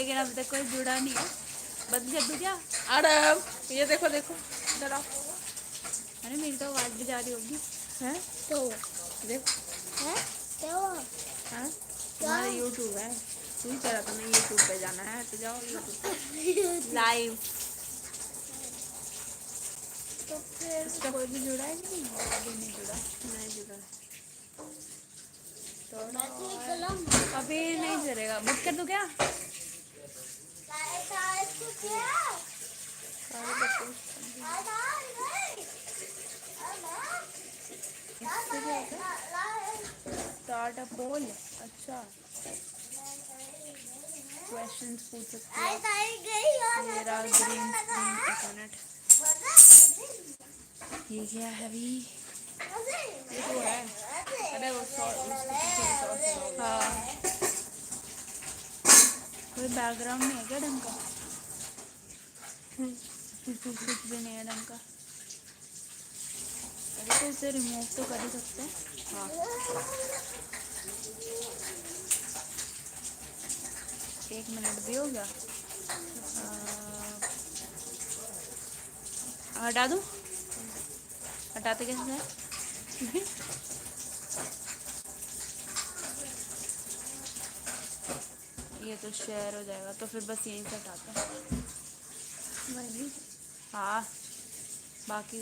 लेकिन अभी तक कोई जुड़ा नहीं है। बंद कर दूँ क्या? अरे ये देखो देखो इधर आओ। अरे मेरी तो आवाज़ भी जा रही होगी। हैं तो देखो है क्या हुआ? हैं तुम्हारा यूट्यूब है, तू ही कह रहा था ना यूट्यूब पे जाना है तो जाओ यूट्यूब लाइव। तो फिर इसका कोई भी जुड़ा है कि नहीं? अभी नहीं जुड़ा। नहीं जुड़ा तो अभी नहीं चलेगा। बंद कर दूँ क्या? स्टार्ट अ पोल। अच्छा, क्वेश्चंस पूछ सकते हो। मेरा ग्रीन स्क्रीन, एक मिनट। ये क्या है अभी? ये तो है। अरे वो हाँ, कोई बैकग्राउंड नहीं है क्या ढंग का? कुछ भी नहीं है ढंग का। अरे तो इसे रिमूव तो कर ही सकते हैं। हाँ 1 मिनट भी हो गया। हटा दूँ? हटाते कैसे है? ये तो शेयर हो जाएगा, तो फिर बस यहीं से हटाते हैं। वही हाँ, बाकी